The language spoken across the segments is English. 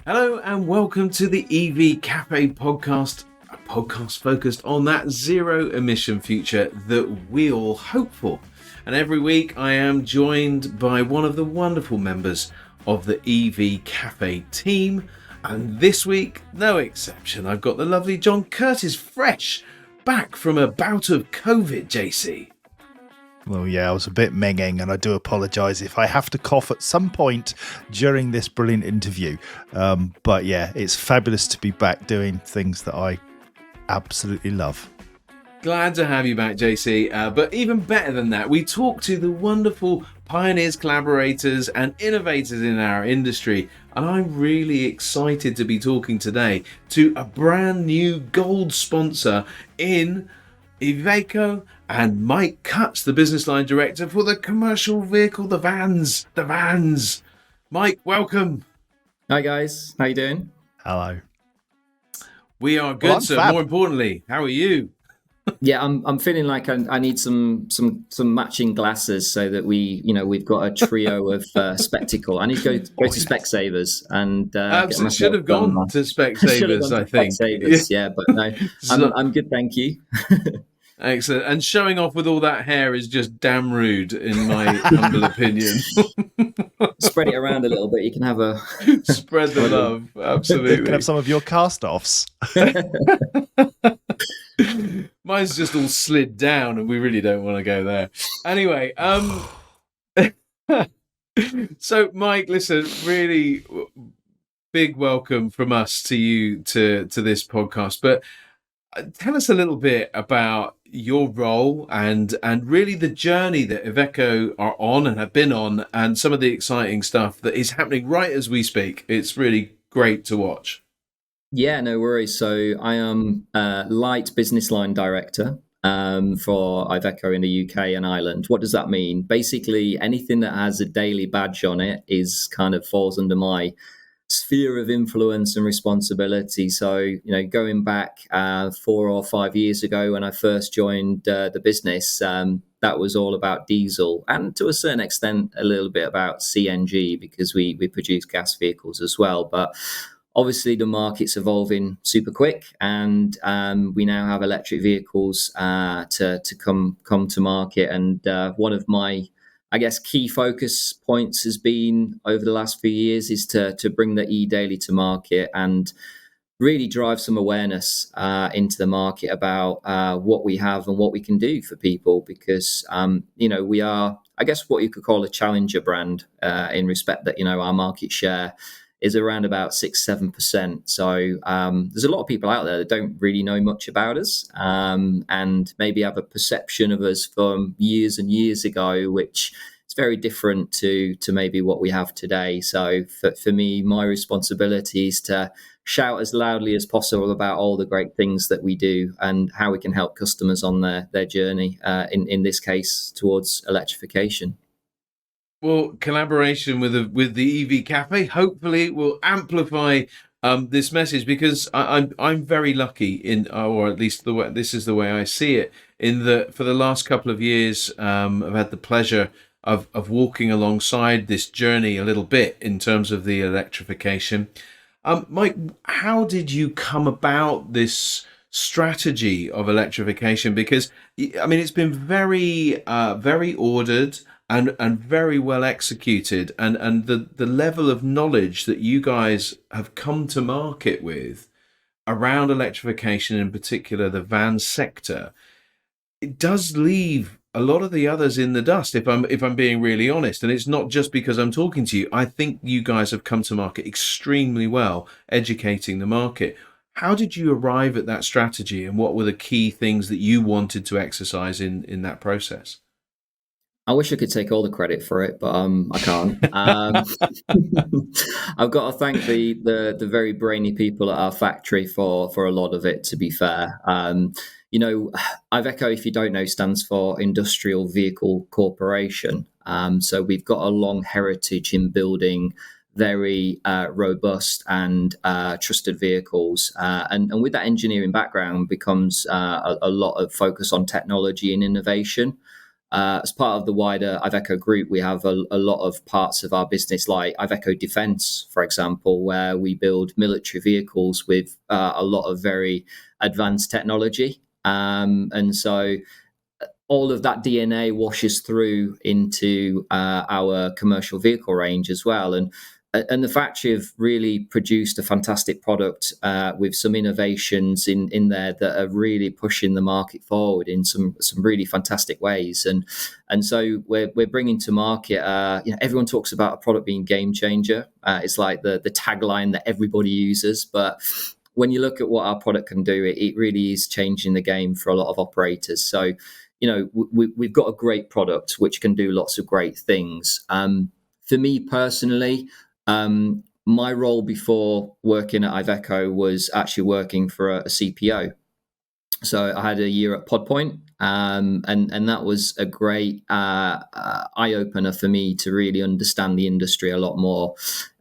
Hello and welcome to the EV Cafe podcast, a podcast focused on that zero emission future that we all hope for. And every week I am joined by one of the wonderful members of the EV Cafe team. And this week, no exception, I've got the lovely John Curtis, fresh back from a bout of COVID, JC. Well, yeah, I was a bit minging, and I do apologise if I have to cough at some point during this brilliant interview. But yeah, it's fabulous to be back doing things that I absolutely love. Glad to have you back, JC. But even better than that, we talk to the wonderful pioneers, collaborators, and innovators in our industry. And I'm really excited to be talking today to a brand new gold sponsor in Iveco, and Mike Cutts, the business line director for the commercial vehicle, the vans. Mike, welcome. Hi guys, how you doing? Hello. We are good, sir. Fab. More importantly, how are you? Yeah, I'm feeling like I need some matching glasses so that we've got a trio of spectacle. I need to go to Specsavers and absolutely should have gone to Specsavers. I think. Specsavers, yeah, but no, I'm good, thank you. Excellent. And showing off with all that hair is just damn rude, in my humble opinion. Spread it around a little bit. You can have a spread the love. Absolutely. You can have some of your cast-offs. Mine's just all slid down, and we really don't want to go there. Anyway, so Mike, listen, really big welcome from us to you to this podcast. But tell us a little bit about your role and really the journey that Iveco are on and have been on, and some of the exciting stuff that is happening right as we speak. It's really great to watch. Yeah, no worries. So I am light business line director for Iveco in the UK and Ireland. What does that mean? Basically, anything that has a daily badge on it is kind of falls under my sphere of influence and responsibility. So, going back 4 or 5 years ago when I first joined the business, that was all about diesel, and to a certain extent, a little bit about CNG, because we produce gas vehicles as well. But obviously, the market's evolving super quick, and we now have electric vehicles to come to market. And one of my, I guess, key focus points has been over the last few years is to bring the e-daily to market and really drive some awareness into the market about what we have and what we can do for people, because we are, I guess, what you could call a challenger brand in respect that our market share is around about 6-7%. So there's a lot of people out there that don't really know much about us and maybe have a perception of us from years and years ago, which is very different to maybe what we have today. So for me, my responsibility is to shout as loudly as possible about all the great things that we do and how we can help customers on their journey, in this case, towards electrification. Well, collaboration with the EV Cafe hopefully will amplify this message, because I'm very lucky or at least this is the way I see it, in that for the last couple of years I've had the pleasure of walking alongside this journey a little bit in terms of the electrification. Mike, how did you come about this strategy of electrification? Because it's been very very ordered and very well executed, and the level of knowledge that you guys have come to market with around electrification, in particular the van sector, it does leave a lot of the others in the dust, if I'm being really honest. And it's not just because I'm talking to you. I think you guys have come to market extremely well, educating the market. How did you arrive at that strategy, and what were the key things that you wanted to exercise in that process? I wish I could take all the credit for it, but I can't. I've got to thank the very brainy people at our factory for a lot of it, to be fair. Iveco, if you don't know, stands for Industrial Vehicle Corporation. So we've got a long heritage in building very robust and trusted vehicles. And with that engineering background becomes a lot of focus on technology and innovation. As part of the wider Iveco group, we have a lot of parts of our business, like Iveco Defence, for example, where we build military vehicles with a lot of very advanced technology. And so all of that DNA washes through into our commercial vehicle range as well. And the factory have really produced a fantastic product with some innovations in there that are really pushing the market forward in some really fantastic ways. And so we're bringing to market. Everyone talks about a product being game changer. It's like the tagline that everybody uses, but when you look at what our product can do, it really is changing the game for a lot of operators. So, we've got a great product which can do lots of great things. For me personally, my role before working at Iveco was actually working for a CPO. So I had a year at Podpoint, and that was a great eye opener for me to really understand the industry a lot more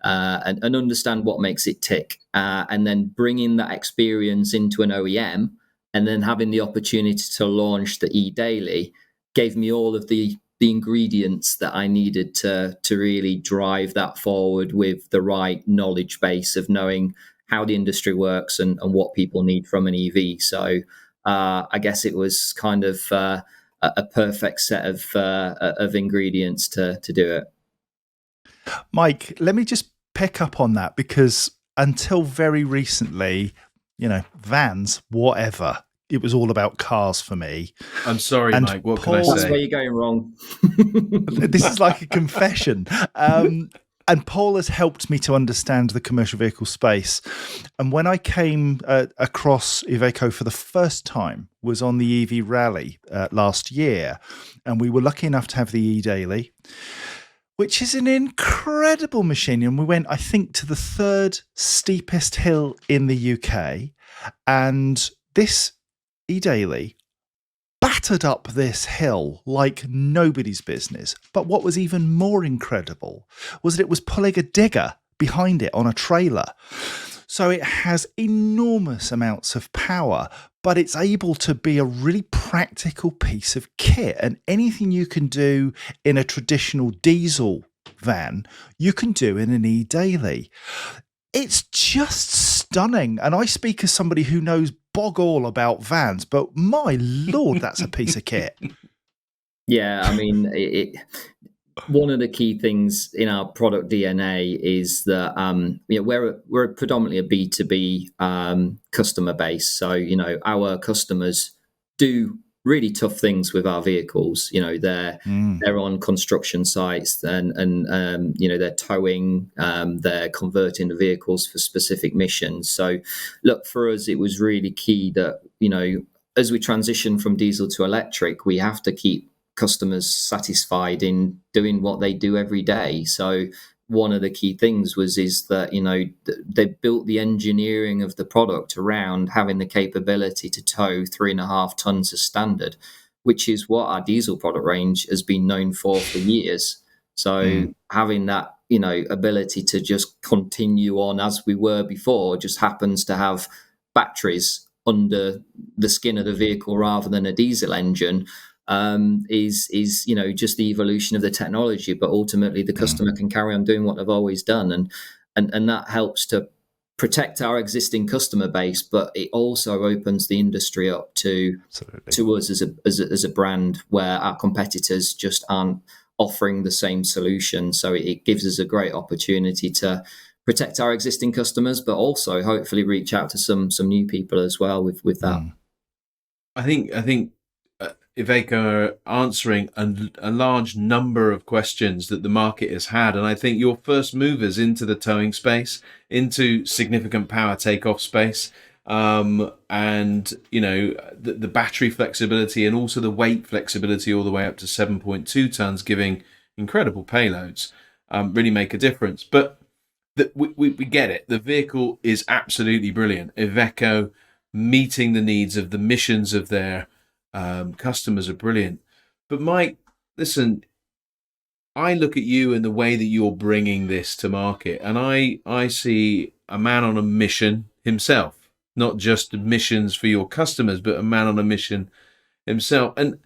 and understand what makes it tick, and then bringing that experience into an OEM, and then having the opportunity to launch the eDaily gave me all of the ingredients that I needed to really drive that forward with the right knowledge base of knowing how the industry works and what people need from an EV. So I guess it was kind of a perfect set of ingredients to do it. Mike, let me just pick up on that, because until very recently, vans, whatever, it was all about cars for me. I'm sorry, And Mike. What Paul, can I say? That's where you're going wrong. This is like a confession. And Paul has helped me to understand the commercial vehicle space. And when I came across Iveco for the first time was on the EV Rally last year. And we were lucky enough to have the eDaily, which is an incredible machine. And we went, I think, to the third steepest hill in the UK. And this eDaily battered up this hill like nobody's business. But what was even more incredible was that it was pulling a digger behind it on a trailer. So it has enormous amounts of power, but it's able to be a really practical piece of kit. And anything you can do in a traditional diesel van, you can do in an eDaily. It's just stunning. And I speak as somebody who knows bog all about vans, but my Lord, that's a piece of kit. Yeah, I mean, one of the key things in our product DNA is that we're predominantly a B2B customer base. So our customers do really tough things with our vehicles. They're on construction sites and they're towing, they're converting the vehicles for specific missions. So look, for us, it was really key that as we transition from diesel to electric, we have to keep customers satisfied in doing what they do every day. So one of the key things is that they built the engineering of the product around having the capability to tow 3.5 tons as standard, which is what our diesel product range has been known for years. So having that ability to just continue on as we were before, just happens to have batteries under the skin of the vehicle rather than a diesel engine, is just the evolution of the technology, but ultimately the customer can carry on doing what they've always done, and that helps to protect our existing customer base, but it also opens the industry up to us as a brand where our competitors just aren't offering the same solution. So it gives us a great opportunity to protect our existing customers, but also hopefully reach out to some new people as well with that. I think Iveco are answering a large number of questions that the market has had. And I think you're first movers into the towing space, into significant power takeoff space, and the battery flexibility and also the weight flexibility all the way up to 7.2 tons, giving incredible payloads, really make a difference. But we get it. The vehicle is absolutely brilliant. Iveco meeting the needs of the missions of their customers are brilliant. But Mike, listen, I look at you and the way that you're bringing this to market, and I see a man on a mission himself, not just missions for your customers, but a man on a mission himself. And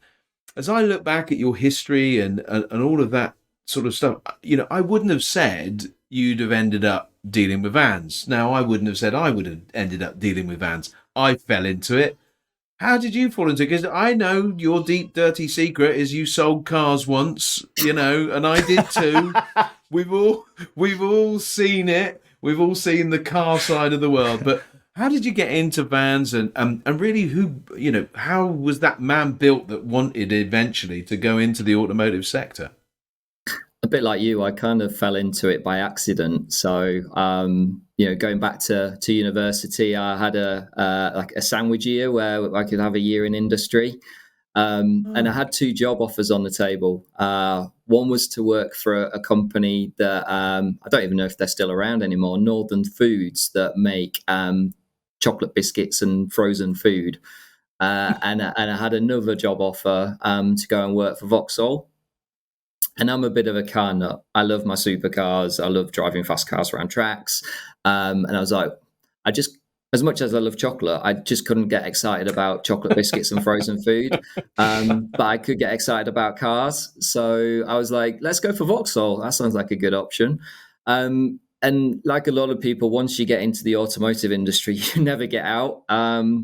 as I look back at your history and all of that sort of stuff, I wouldn't have said you'd have ended up dealing with vans. Now, I wouldn't have said I would have ended up dealing with vans. I fell into it. How did you fall into it? Because I know your deep, dirty secret is you sold cars once, and I did too. We've all seen it. We've all seen the car side of the world. But how did you get into vans and really how was that man built that wanted eventually to go into the automotive sector? A bit like you, I kind of fell into it by accident. So, going back to university, I had a sandwich year where I could have a year in industry. And I had two job offers on the table. One was to work for a company that I don't even know if they're still around anymore, Northern Foods, that make chocolate biscuits and frozen food. And I had another job offer to go and work for Vauxhall. And I'm a bit of a car nut. I love my supercars. I love driving fast cars around tracks. And I was like, as much as I love chocolate, I just couldn't get excited about chocolate biscuits and frozen food. But I could get excited about cars. So I was like, let's go for Vauxhall. That sounds like a good option. And like a lot of people, once you get into the automotive industry, you never get out.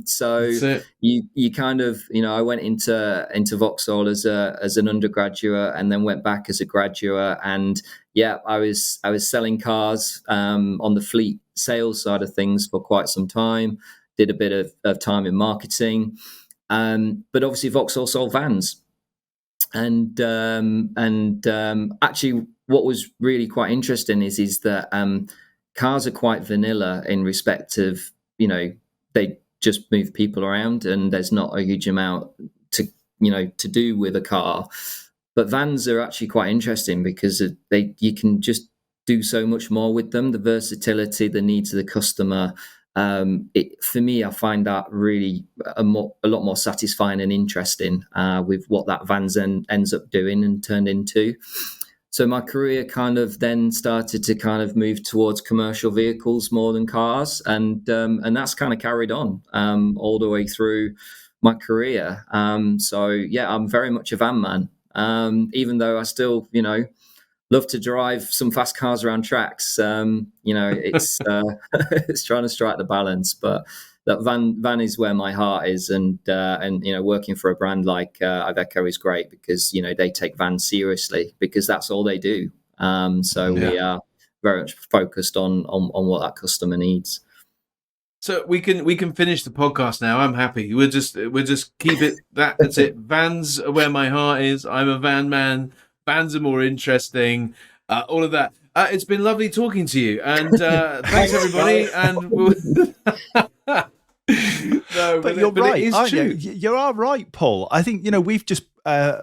So That's it. you kind of, I went into Vauxhall as an undergraduate, and then went back as a graduate. And yeah, I was selling cars on the fleet sales side of things for quite some time. Did a bit of time in marketing, but obviously Vauxhall sold vans. And actually, what was really quite interesting is that cars are quite vanilla in respect of, they just move people around, and there's not a huge amount to do with a car. But vans are actually quite interesting because you can just do so much more with them. The versatility, the needs of the customer. For me, I find that really a lot more satisfying and interesting with what that vans ends up doing and turned into. So my career kind of then started to kind of move towards commercial vehicles more than cars, and that's kind of carried on all the way through my career. So yeah, I'm very much a van man, even though I still, love to drive some fast cars around tracks. It's it's trying to strike the balance, but that van is where my heart is, and working for a brand like Iveco is great because they take vans seriously because that's all they do. So we are very much focused on what that customer needs. So we can finish the podcast now. I'm happy. We'll just keep it. That's it. Vans are where my heart is. I'm a van man. Vans are more interesting. All of that. It's been lovely talking to you, and thanks everybody. And we'll... No, but you're right. It is true. You are right, Paul. I think we've just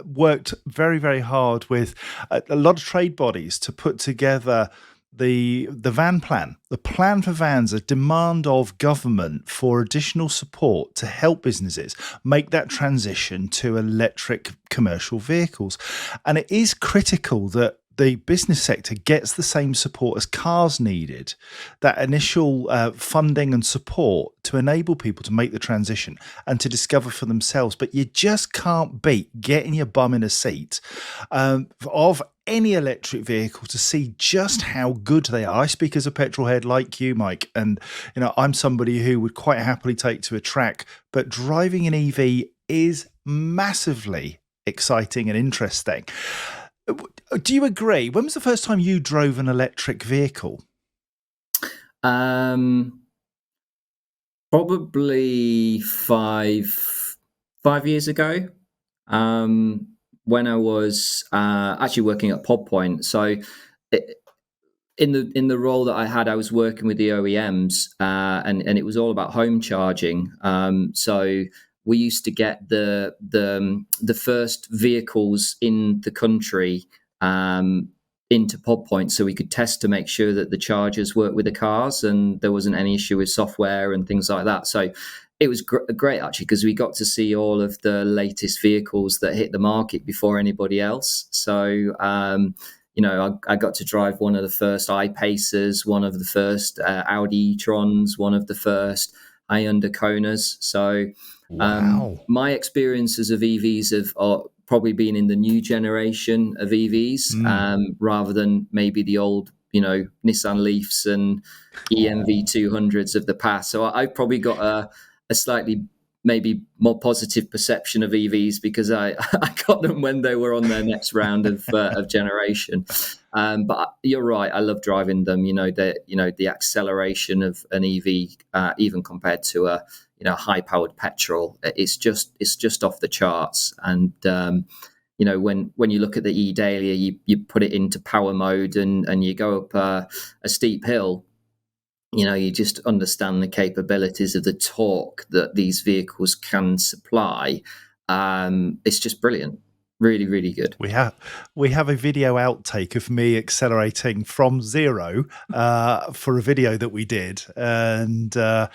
worked very, very hard with a lot of trade bodies to put together the van plan, the plan for vans, a demand of government for additional support to help businesses make that transition to electric commercial vehicles. And it is critical that the business sector gets the same support as cars needed, that initial funding and support to enable people to make the transition and to discover for themselves. But you just can't beat getting your bum in a seat of any electric vehicle to see just how good they are. I speak as a petrol head like you, Mike, and I'm somebody who would quite happily take to a track, but driving an EV is massively exciting and interesting. Do you agree? When was the first time you drove an electric vehicle? Probably 5 years ago, when I was actually working at Pod Point. So in the role that I had, I was working with the OEMs, and it was all about home charging. So we used to get the first vehicles in the country into Pod Point, so we could test to make sure that the chargers worked with the cars and there wasn't any issue with software and things like that. So it was great actually, because we got to see all of the latest vehicles that hit the market before anybody else. So I got to drive one of the first I-Pacers, one of the first Audi e-trons, one of the first Hyundai Konas. So wow. My experiences of EVs probably been in the new generation of EVs, rather than maybe the old, Nissan Leafs and EMV 200s of the past. So I've probably got a slightly maybe more positive perception of EVs because I got them when they were on their next round of generation. But you're right, I love driving them. The acceleration of an EV, even compared to a high powered petrol, it's just off the charts. And when you look at the E-Daily, you put it into power mode and you go up a steep hill. You just understand the capabilities of the torque that these vehicles can supply. It's just brilliant. Really, really good. We have a video outtake of me accelerating from 0 for a video that we did, and I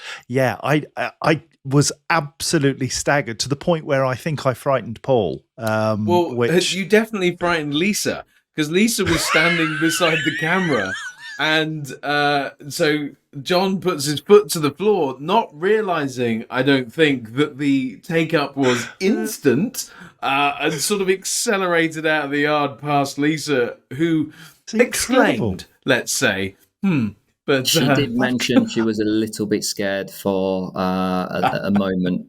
was absolutely staggered to the point where I think I frightened Paul. You definitely frightened Lisa, because Lisa was standing beside the camera. And so John puts his foot to the floor, not realizing, I don't think, that the take-up was instant, and sort of accelerated out of the yard past Lisa, who exclaimed, let's say, But she did mention she was a little bit scared for a moment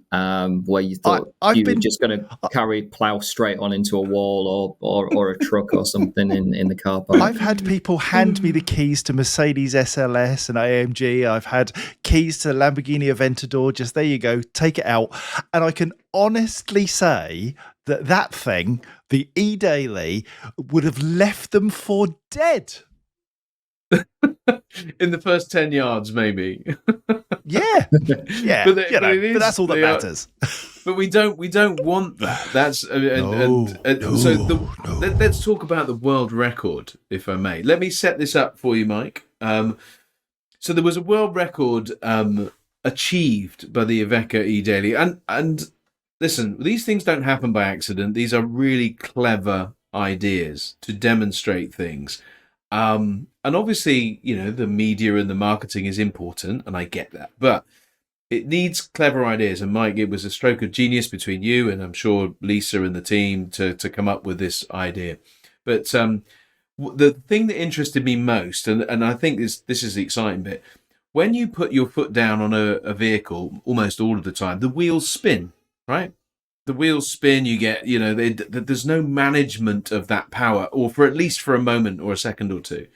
where you thought you were just going to plow straight on into a wall or a truck or something in the car park. I've had people hand me the keys to Mercedes SLS and AMG. I've had keys to Lamborghini Aventador. Just there you go, take it out. And I can honestly say that thing, the E-Daily, would have left them for dead. In the first 10 yards, maybe. Yeah. But that's all that matters. But we don't want that. That's let's talk about the world record, if I may. Let me set this up for you, Mike. So there was a world record achieved by the Iveco E-Daily, and listen, these things don't happen by accident. These are really clever ideas to demonstrate things. And obviously, the media and the marketing is important, and I get that. But it needs clever ideas. And Mike, it was a stroke of genius between you and I'm sure Lisa and the team to come up with this idea. But the thing that interested me most, and I think this is the exciting bit, when you put your foot down on a vehicle, almost all of the time, the wheels spin, right? The wheels spin, you get, there's no management of that power, or for at least for a moment or a second or two.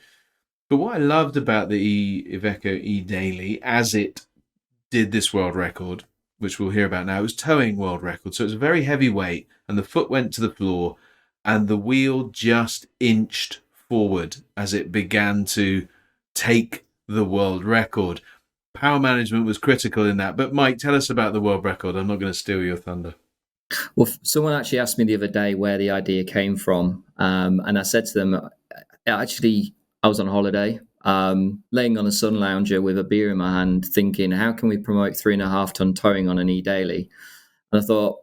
But what I loved about the Iveco E-Daily, as it did this world record, which we'll hear about now, it was towing world record. So it was a very heavy weight, and the foot went to the floor, and the wheel just inched forward as it began to take the world record. Power management was critical in that. But Mike, tell us about the world record. I'm not going to steal your thunder. Well, someone actually asked me the other day where the idea came from. And I said to them, I was on holiday, laying on a sun lounger with a beer in my hand, thinking, how can we promote 3.5 ton towing on an E-Daily? And I thought,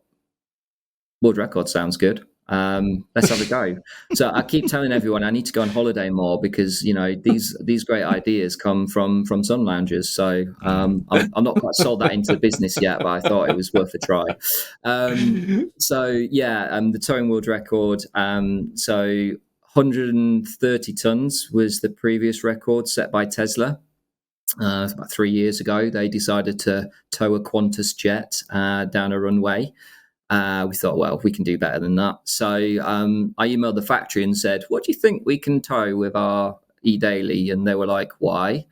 world record sounds good. Let's have a go. So I keep telling everyone I need to go on holiday more because, these great ideas come from sun loungers. So I'm not quite sold that into the business yet, but I thought it was worth a try. The towing world record. 130 tons was the previous record set by Tesla. About 3 years ago, they decided to tow a Qantas jet down a runway. We thought, well, we can do better than that. So I emailed the factory and said, what do you think we can tow with our E-Daily? And they were like, why?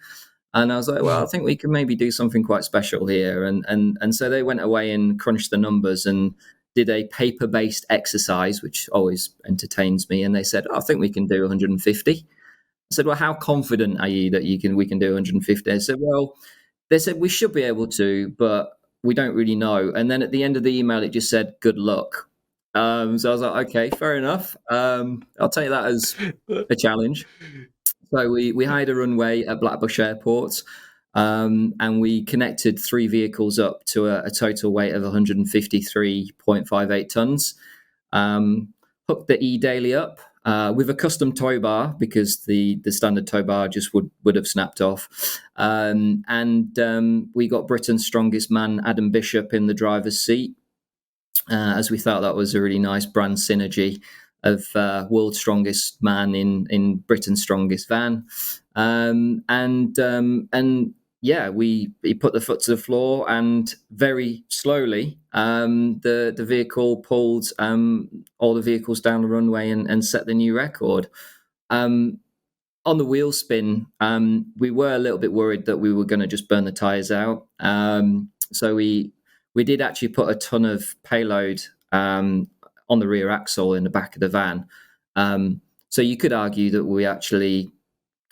And I was like, well, I think we can maybe do something quite special here. And so they went away and crunched the numbers and did a paper-based exercise, which always entertains me. And they said, I think we can do 150. I said, well, how confident are you that we can do 150? They said, we should be able to, but we don't really know. And then at the end of the email, it just said, good luck. So I was like, okay, fair enough. I'll take that as a challenge. So we hired a runway at Blackbush Airport. And we connected 3 vehicles up to a total weight of 153.58 tons. Hooked the E-Daily up with a custom tow bar because the standard tow bar just would have snapped off. And we got Britain's strongest man, Adam Bishop, in the driver's seat. as we thought that was a really nice brand synergy of world's strongest man in Britain's strongest van. And yeah, he put the foot to the floor, and very slowly the vehicle pulled all the vehicles down the runway and set the new record. On the wheel spin, we were a little bit worried that we were going to just burn the tires out. So we did actually put a ton of payload on the rear axle in the back of the van. So you could argue that we actually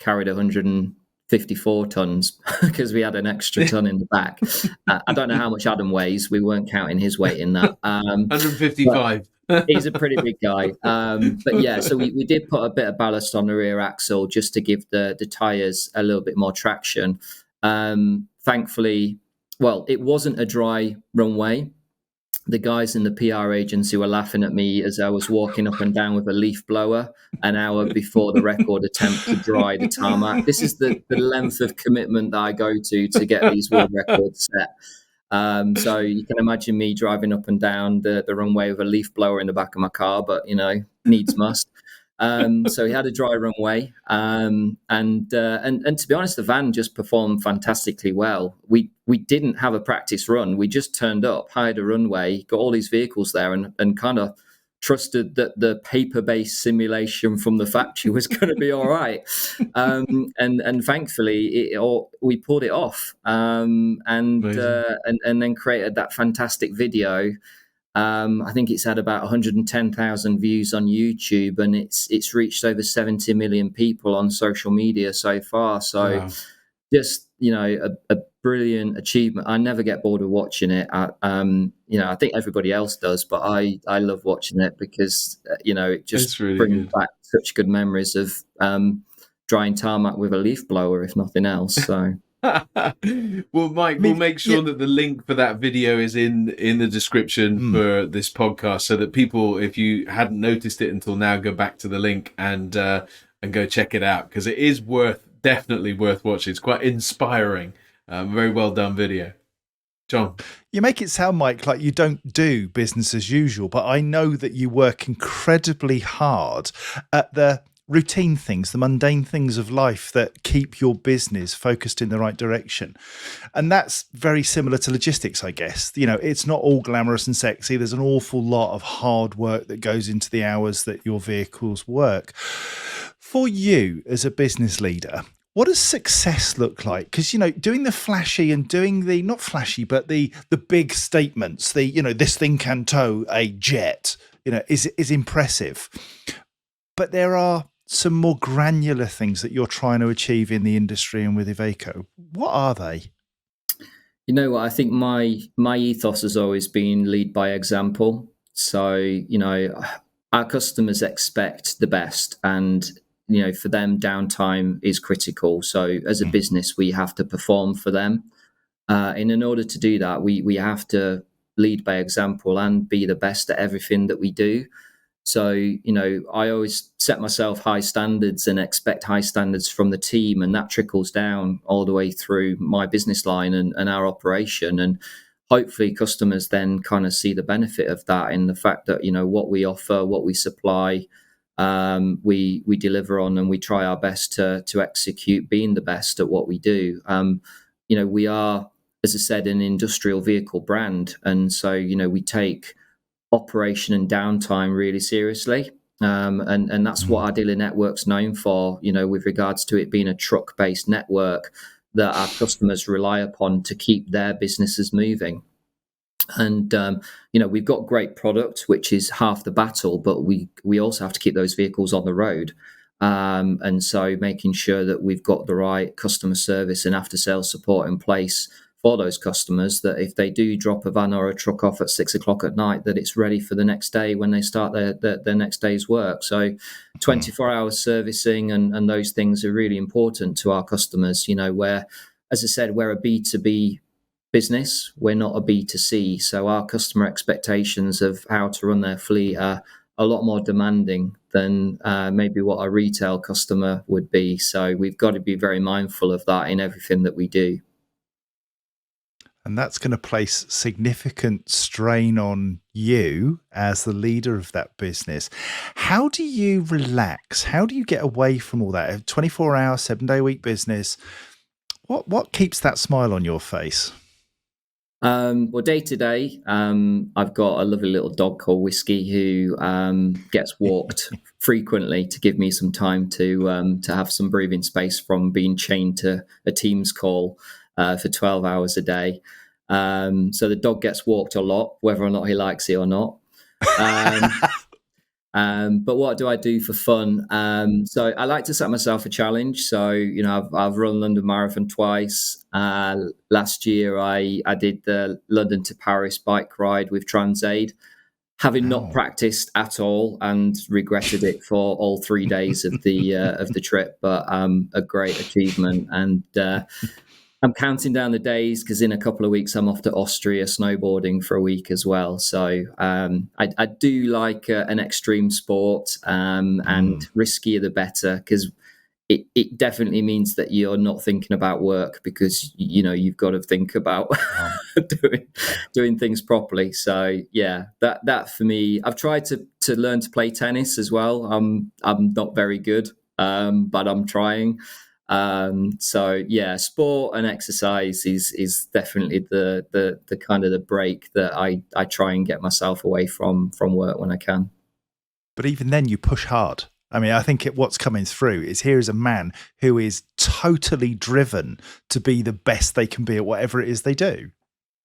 carried 154 tons because we had an extra ton in the back. I don't know how much Adam weighs. We weren't counting his weight in that. 155. He's a pretty big guy. But yeah, so we did put a bit of ballast on the rear axle just to give the tyres a little bit more traction. Thankfully, well, it wasn't a dry runway. The guys in the PR agency were laughing at me as I was walking up and down with a leaf blower an hour before the record attempt to dry the tarmac. This is the length of commitment that I go to get these world records set. So you can imagine me driving up and down the runway with a leaf blower in the back of my car, but needs must. So he had a dry runway, and to be honest, the van just performed fantastically well. We didn't have a practice run. We just turned up, hired a runway, got all these vehicles there, and kind of trusted that the paper-based simulation from the factory was going to be all right. And thankfully, we pulled it off, and then created that fantastic video. I think it's had about 110,000 views on YouTube, and it's reached over 70 million people on social media so far. So, wow. Just a brilliant achievement. I never get bored of watching it. I think everybody else does, but I love watching it because it just really brings back such good memories of drying tarmac with a leaf blower, if nothing else. So. Well, Mike, we'll make sure that the link for that video is in the description for this podcast, so that people, if you hadn't noticed it until now, go back to the link and go check it out, because it is definitely worth watching. It's quite inspiring. Very well done video. John, you make it sound, Mike, like you don't do business as usual, but I know that you work incredibly hard at the routine things, the mundane things of life that keep your business focused in the right direction. And that's very similar to logistics, I guess. It's not all glamorous and sexy. There's an awful lot of hard work that goes into the hours that your vehicles work. For you as a business leader, what does success look like? Because, doing the flashy and doing the, not flashy, but the big statements, this thing can tow a jet, is impressive. But there are some more granular things that you're trying to achieve in the industry and with Iveco. What are they? I think my ethos has always been lead by example. So, our customers expect the best, and, for them, downtime is critical. So as a business, we have to perform for them. And in order to do that, we have to lead by example and be the best at everything that we do. So, I always set myself high standards and expect high standards from the team, and that trickles down all the way through my business line and our operation. And hopefully customers then kind of see the benefit of that in the fact that, what we offer, what we supply, we deliver on, and we try our best to execute being the best at what we do. We are, as I said, an industrial vehicle brand. And so, we take operation and downtime really seriously. And that's what our dealer network's known for, with regards to it being a truck-based network that our customers rely upon to keep their businesses moving. And, we've got great product, which is half the battle, but we also have to keep those vehicles on the road. And so making sure that we've got the right customer service and after-sales support in place for those customers, that if they do drop a van or a truck off at 6 o'clock at night, that it's ready for the next day when they start their next day's work. So 24 hours servicing and those things are really important to our customers, where, as I said, we're a B2B business, we're not a B2C. So our customer expectations of how to run their fleet are a lot more demanding than maybe what a retail customer would be. So we've got to be very mindful of that in everything that we do. And that's going to place significant strain on you as the leader of that business. How do you relax? How do you get away from all that? A 24-hour, 7-day week business. What keeps that smile on your face? Well, day to day, I've got a lovely little dog called Whiskey who gets walked frequently to give me some time to have some breathing space from being chained to a Teams call for 12 hours a day. So the dog gets walked a lot, whether or not he likes it or not. But what do I do for fun? So I like to set myself a challenge. So, I've run London Marathon twice. Last year, I did the London to Paris bike ride with Transaid, having not Wow. practiced at all and regretted it for all 3 days of the trip. But a great achievement. And I'm counting down the days because in a couple of weeks I'm off to Austria snowboarding for a week as well. So I do like an extreme sport, and riskier the better, because it definitely means that you're not thinking about work, because you've got to think about doing things properly. So yeah, that for me, I've tried to learn to play tennis as well. I'm not very good, but I'm trying. So yeah, sport and exercise is definitely the kind of the break that I try and get myself away from work when I can. But even then, you push hard. I mean, I think what's coming through is here is a man who is totally driven to be the best they can be at whatever it is they do.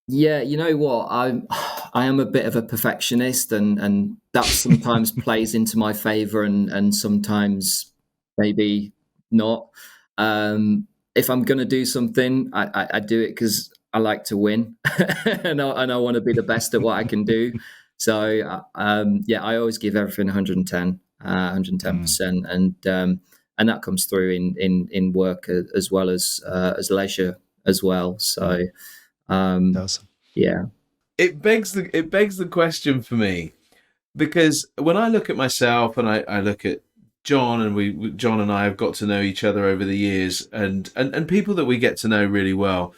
Yeah, you know what? I am a bit of a perfectionist, and that sometimes plays into my favor, and sometimes maybe not. If I'm going to do something, I do it because I like to win, and I want to be the best at what I can do. So yeah, I always give everything 110, 110%, and that comes through in work as well as leisure as well. So Does. yeah. It begs the question for me, because when I look at myself and I look at John, and John and I have got to know each other over the years, and people that we get to know really well,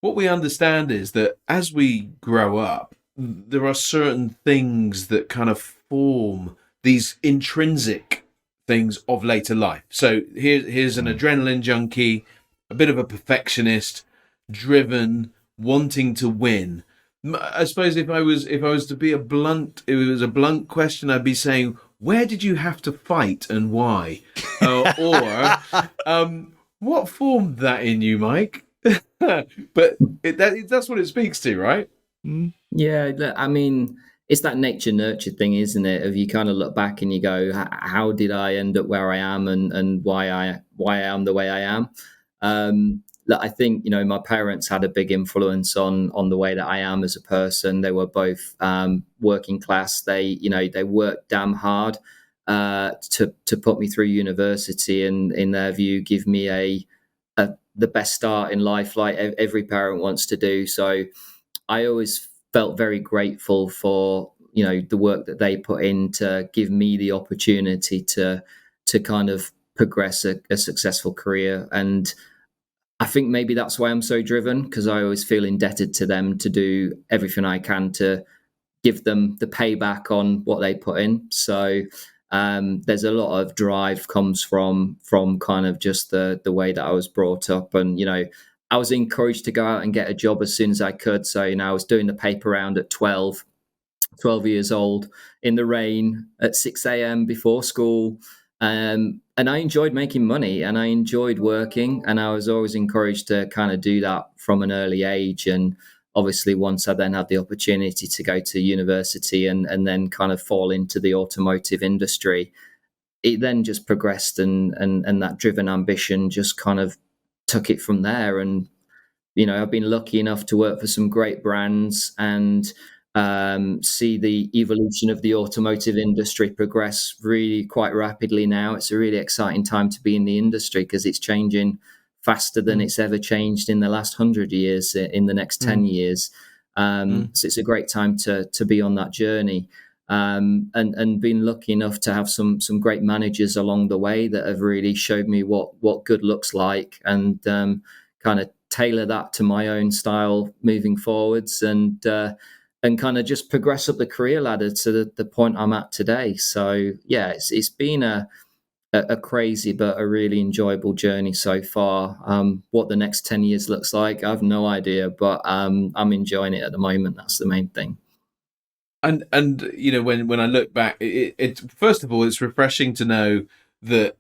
what we understand is that as we grow up, there are certain things that kind of form these intrinsic things of later life. So here's an adrenaline junkie, a bit of a perfectionist, driven, wanting to win. I suppose if I was to be if it was a blunt question, I'd be saying, where did you have to fight and why? What formed that in you, Mike? But that's what it speaks to, right? Yeah, I mean, it's that nature nurture thing, isn't it? If you kind of look back and you go, how did I end up where I am, and why I am the way I am? Look, I think my parents had a big influence on the way that I am as a person. They were both working class. They worked damn hard to put me through university, and in their view, give me the best start in life, like every parent wants to do. So I always felt very grateful for the work that they put in to give me the opportunity to kind of progress a successful career. And I think maybe that's why I'm so driven, because I always feel indebted to them to do everything I can to give them the payback on what they put in. So there's a lot of drive comes from kind of just the way that I was brought up. And I was encouraged to go out and get a job as soon as I could. So I was doing the paper round at 12 years old in the rain at 6 a.m. before school. And I enjoyed making money, and I enjoyed working, and I was always encouraged to kind of do that from an early age. And obviously, once I then had the opportunity to go to university and then kind of fall into the automotive industry, it then just progressed, and that driven ambition just kind of took it from there. And I've been lucky enough to work for some great brands and see the evolution of the automotive industry progress really quite rapidly now. It's a really exciting time to be in the industry, because it's changing faster than it's ever changed in the last 100 years, in the next 10 years. So it's a great time to be on that journey. And been lucky enough to have some great managers along the way that have really showed me what good looks like, and kind of tailor that to my own style moving forwards, and kind of just progress up the career ladder to the point I'm at today. So yeah, it's been a crazy but a really enjoyable journey so far. What the next 10 years looks like, I have no idea, but I'm enjoying it at the moment. That's the main thing. And when I look back, it first of all, it's refreshing to know that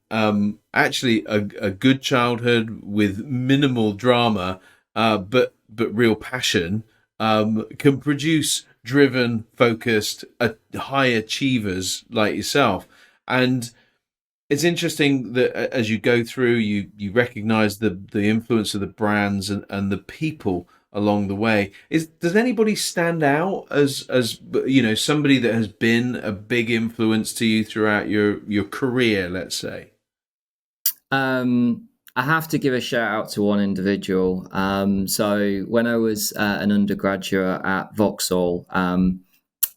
actually a good childhood with minimal drama, but real passion, can produce driven, focused, high achievers like yourself. And it's interesting that as you go through, you recognize the influence of the brands and the people along the way. Does anybody stand out as somebody that has been a big influence to you throughout your career, let's say? I have to give a shout out to one individual. So when I was an undergraduate at Vauxhall,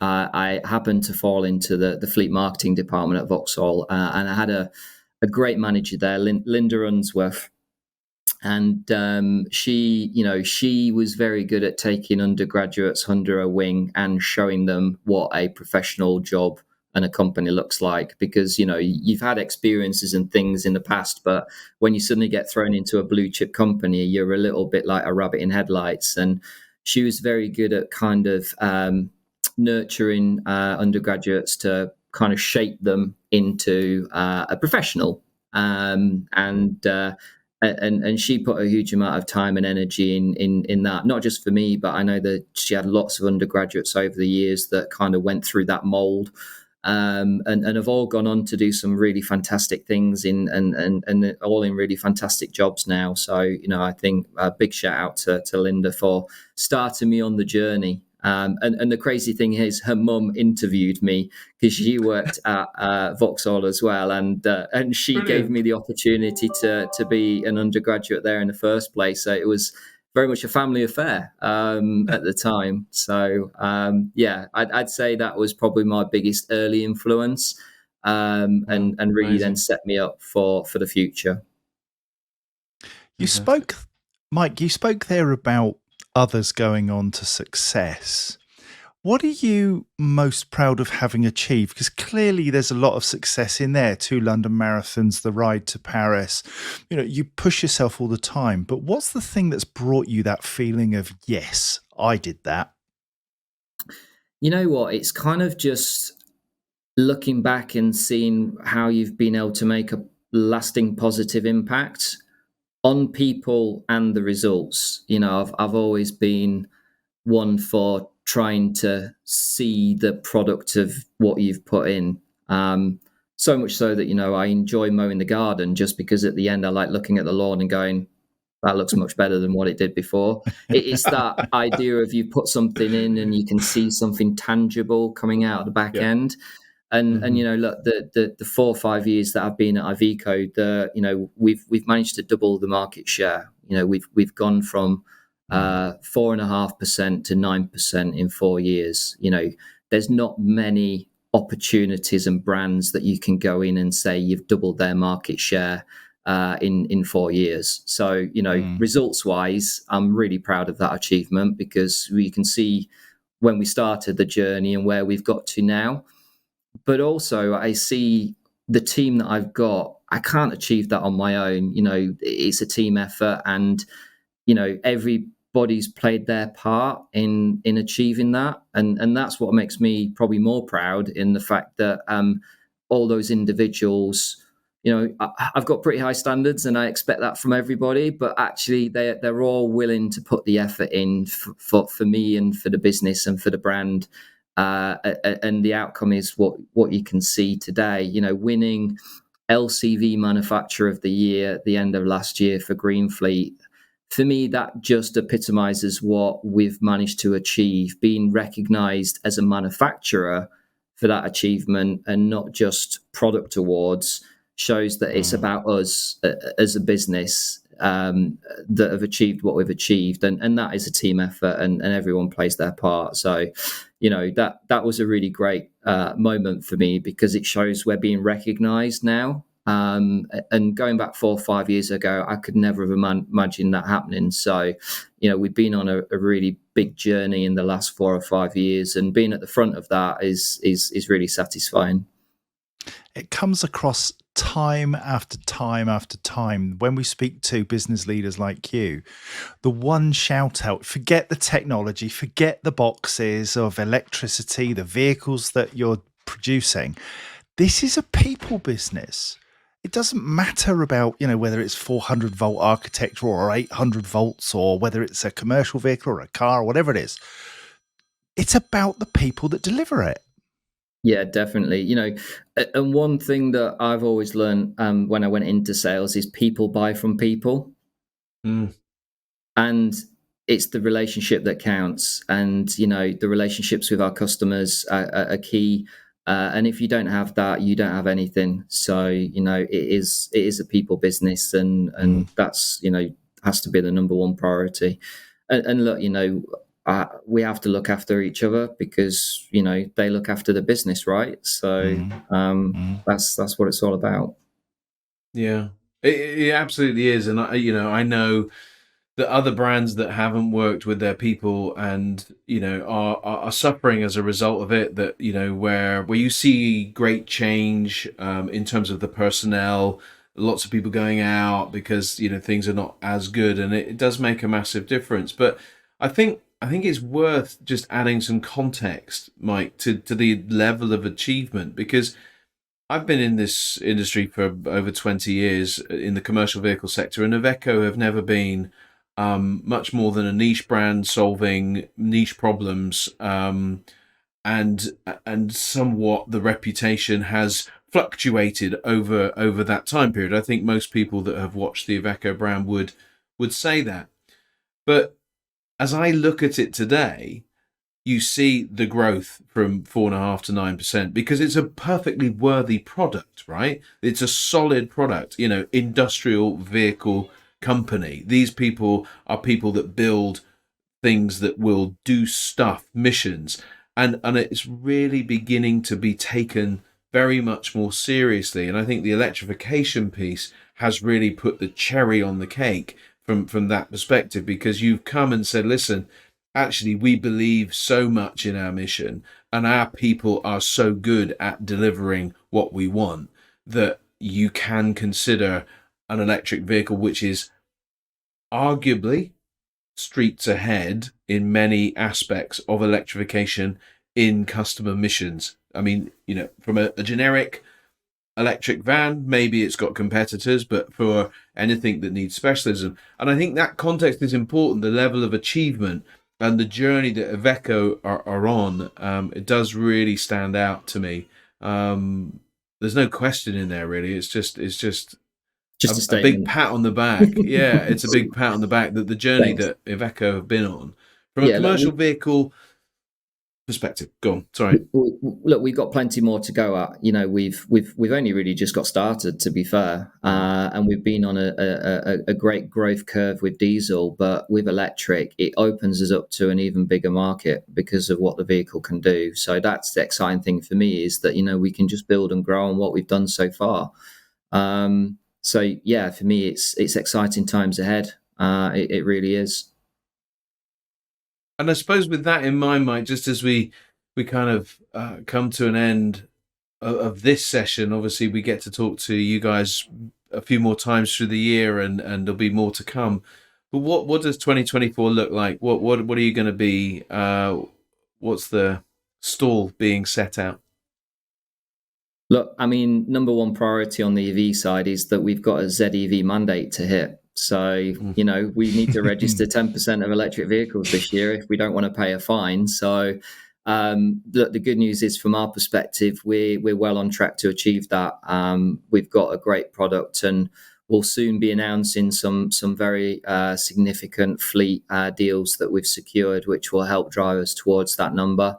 I happened to fall into the fleet marketing department at Vauxhall, and I had a great manager there, Linda Unsworth. And she was very good at taking undergraduates under her wing and showing them what a professional job and a company looks like, because you've had experiences and things in the past, but when you suddenly get thrown into a blue chip company, you're a little bit like a rabbit in headlights. And she was very good at kind of nurturing undergraduates to kind of shape them into a professional. And she put a huge amount of time and energy in that, not just for me, but I know that she had lots of undergraduates over the years that kind of went through that mold, and have all gone on to do some really fantastic things and all in really fantastic jobs now. So I think a big shout out to Linda for starting me on the journey. And the crazy thing is, her mum interviewed me because she worked at Vauxhall as well, and she Brilliant. gave me the opportunity to be an undergraduate there in the first place. So it was very much a family affair at the time. So yeah, I'd say that was probably my biggest early influence, and really then set me up for the future. You spoke, Mike, you spoke there about others going on to success. What are you most proud of having achieved? Because clearly there's a lot of success in there. 2 London marathons, the ride to Paris. You push yourself all the time. But what's the thing that's brought you that feeling of, yes, I did that? You know what? It's kind of just looking back and seeing how you've been able to make a lasting positive impact on people and the results. I've always been one for trying to see the product of what you've put in. So much so that, I enjoy mowing the garden just because at the end I like looking at the lawn and going, that looks much better than what it did before. It's that idea of you put something in and you can see something tangible coming out of the back end. And look, the 4 or 5 years that I've been at Iveco, we've managed to double the market share. We've gone from 4.5% to 9% in 4 years. There's not many opportunities and brands that you can go in and say you've doubled their market share in 4 years. So results wise, I'm really proud of that achievement, because we can see when we started the journey and where we've got to now. But also I see the team that I've got, I can't achieve that on my own. It's a team effort, and everybody's played their part in achieving that, and that's what makes me probably more proud, in the fact that all those individuals, I've got pretty high standards and I expect that from everybody, but actually they're all willing to put the effort in for me and for the business and for the brand. And the outcome is what you can see today. Winning LCV Manufacturer of the Year at the end of last year for Greenfleet, for me, that just epitomizes what we've managed to achieve. Being recognized as a manufacturer for that achievement and not just product awards shows that it's about us as a business that have achieved what we've achieved, and that is a team effort, and everyone plays their part. So that was a really great moment for me, because it shows we're being recognized now, And going back 4 or 5 years ago, I could never have imagined that happening. So, we've been on a really big journey in the last 4 or 5 years, and being at the front of that is really satisfying. It comes across time after time after time when we speak to business leaders like you. The one shout out, forget the technology, forget the boxes of electricity, the vehicles that you're producing. This is a people business. It doesn't matter about, whether it's 400 volt architecture or 800 volts, or whether it's a commercial vehicle or a car or whatever it is. It's about the people that deliver it. Yeah, definitely. And one thing that I've always learned when I went into sales is people buy from people. Mm. And it's the relationship that counts. And, the relationships with our customers are key. And if you don't have that, you don't have anything. So, it is a people business, and that's, has to be the number one priority. And look, we have to look after each other because, they look after the business, right? So that's what it's all about. Yeah, it absolutely is. And I know the other brands that haven't worked with their people and are suffering as a result of it, that where you see great change in terms of the personnel, lots of people going out because things are not as good, and it does make a massive difference. But I think it's worth just adding some context, Mike, to the level of achievement, because I've been in this industry for over 20 years in the commercial vehicle sector, and Iveco have never been much more than a niche brand solving niche problems, and somewhat the reputation has fluctuated over that time period. I think most people that have watched the Iveco brand would say that. But as I look at it today, you see the growth from 4.5 to 9% because it's a perfectly worthy product, right? It's a solid product, industrial vehicle company. These people are people that build things that will do stuff, missions, and it's really beginning to be taken very much more seriously. And I think the electrification piece has really put the cherry on the cake from that perspective, because you've come and said, listen, actually, we believe so much in our mission, and our people are so good at delivering what we want, that you can consider an electric vehicle which is arguably streets ahead in many aspects of electrification in customer missions. I mean, from a generic electric van, maybe it's got competitors, but for anything that needs specialism. And I think that context is important, the level of achievement and the journey that Iveco are on. It does really stand out to me. There's no question in there, really. It's just Just a a big statement. pat on the back. Yeah, it's a big pat on the back that the journey Thanks. that Iveco have been on from a Yeah, look, commercial vehicle perspective. Go on. Sorry. look, we've got plenty more to go at. We've only really just got started, to be fair, and we've been on a great growth curve with diesel, but with electric, it opens us up to an even bigger market because of what the vehicle can do. So that's the exciting thing for me, is that we can just build and grow on what we've done so far. So yeah, for me, it's exciting times ahead. It really is. And I suppose with that in mind, Mike, just as we kind of come to an end of this session, obviously we get to talk to you guys a few more times through the year, and there'll be more to come. But what does 2024 look like? What are you going to be? What's the stall being set out? Look, I mean, number one priority on the EV side is that we've got a ZEV mandate to hit. So, we need to register 10% of electric vehicles this year if we don't want to pay a fine. So, the good news is, from our perspective, we're well on track to achieve that. We've got a great product, and we'll soon be announcing some very significant fleet deals that we've secured, which will help drive us towards that number.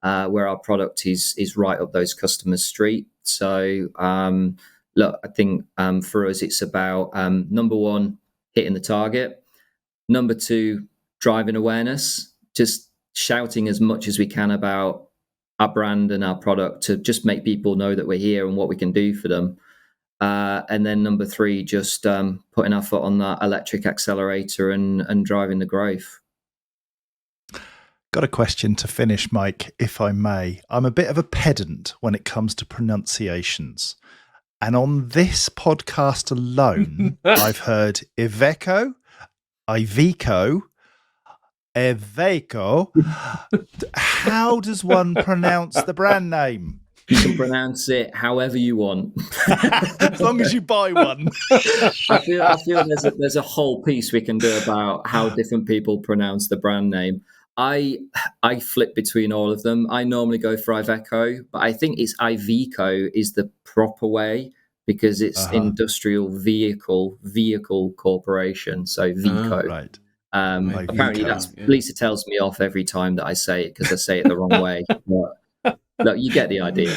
Where our product is right up those customers' street. So, look, I think for us, it's about number one, hitting the target. Number two, driving awareness, just shouting as much as we can about our brand and our product to just make people know that we're here and what we can do for them. And then number 3, just putting our foot on that electric accelerator and driving the growth. Got a question to finish, Mike, if I may. I'm a bit of a pedant when it comes to pronunciations. And on this podcast alone, I've heard Iveco, Iveco. How does one pronounce the brand name? You can pronounce it however you want, as long as you buy one. I feel there's a whole piece we can do about how different people pronounce the brand name. I flip between all of them. I normally go for Iveco, but I think it's Iveco is the proper way because it's industrial vehicle corporation. So Vico. Right. Apparently, Lisa tells me off every time that I say it because I say it the wrong way. But look, you get the idea.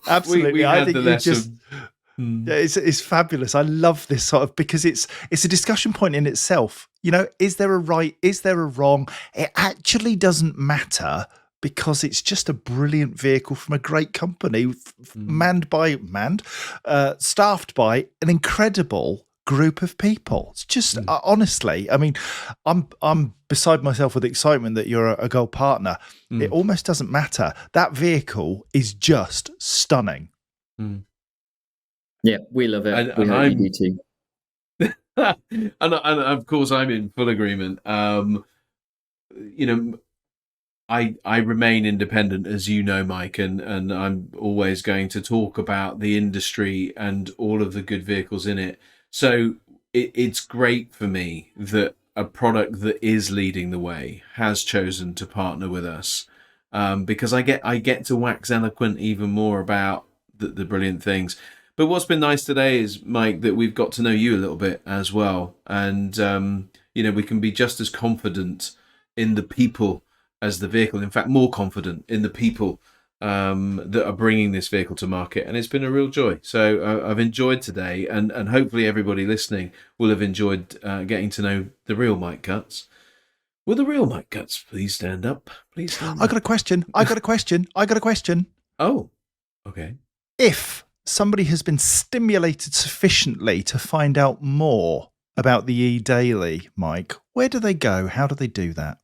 Absolutely, I think you just. Yeah, it's fabulous. I love this sort of because it's a discussion point in itself. You know, is there a right? Is there a wrong? It actually doesn't matter because it's just a brilliant vehicle from a great company, staffed by an incredible group of people. It's just honestly, I mean, I'm beside myself with excitement that you're a gold partner. It almost doesn't matter. That vehicle is just stunning. Yeah, we love it. We hope you do too. and of course, I'm in full agreement. You know, I remain independent, as you know, Mike, and I'm always going to talk about the industry and all of the good vehicles in it. So it's great for me that a product that is leading the way has chosen to partner with us, because I get to wax eloquent even more about the brilliant things. But what's been nice today is, Mike, that we've got to know you a little bit as well, and you know, we can be just as confident in the people as the vehicle. In fact, more confident in the people that are bringing this vehicle to market, and it's been a real joy. So I've enjoyed today, and hopefully everybody listening will have enjoyed getting to know the real Mike Cutts. Will the real Mike Cutts please stand up? Please stand up. I got a question. Oh, okay. If somebody has been stimulated sufficiently to find out more about the eDaily, Mike, where do they go? How do they do that?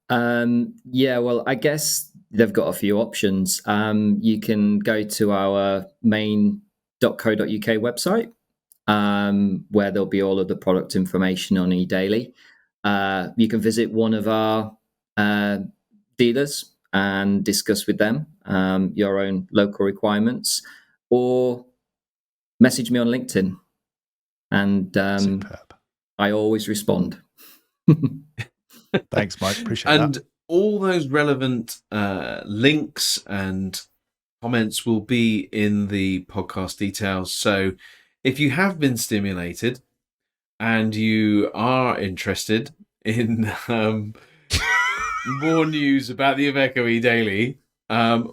Yeah, well, I guess they've got a few options. You can go to our main.co.uk website, where there'll be all of the product information on eDaily. You can visit one of our dealers and discuss with them your own local requirements, or message me on LinkedIn, and I always respond. Thanks, Mike. Appreciate that. And all those relevant links and comments will be in the podcast details. So if you have been stimulated and you are interested in more news about the Iveco eDaily,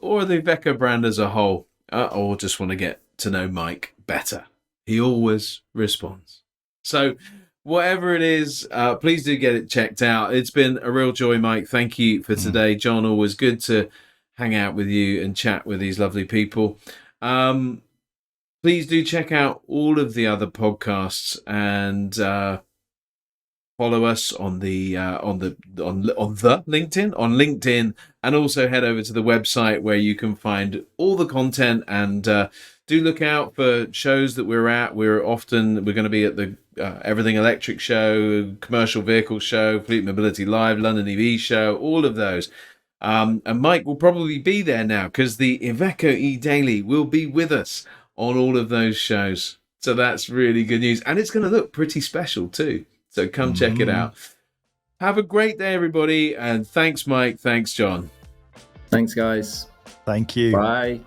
or the Iveco brand as a whole, or just want to get to know Mike better, he always responds. So whatever it is, please do get it checked out. It's been a real joy, Mike. Thank you for today. John, always good to hang out with you and chat with these lovely people. Please do check out all of the other podcasts and follow us on the LinkedIn, and also head over to the website where you can find all the content, and do look out for shows that we're at. We're going to be at the Everything Electric Show, Commercial Vehicle Show, Fleet Mobility Live, London EV Show, all of those. And Mike will probably be there now because the Iveco eDaily will be with us on all of those shows. So that's really good news. And it's going to look pretty special too. So come check it out. Have a great day, everybody. And thanks, Mike. Thanks, John. Thanks, guys. Thank you. Bye.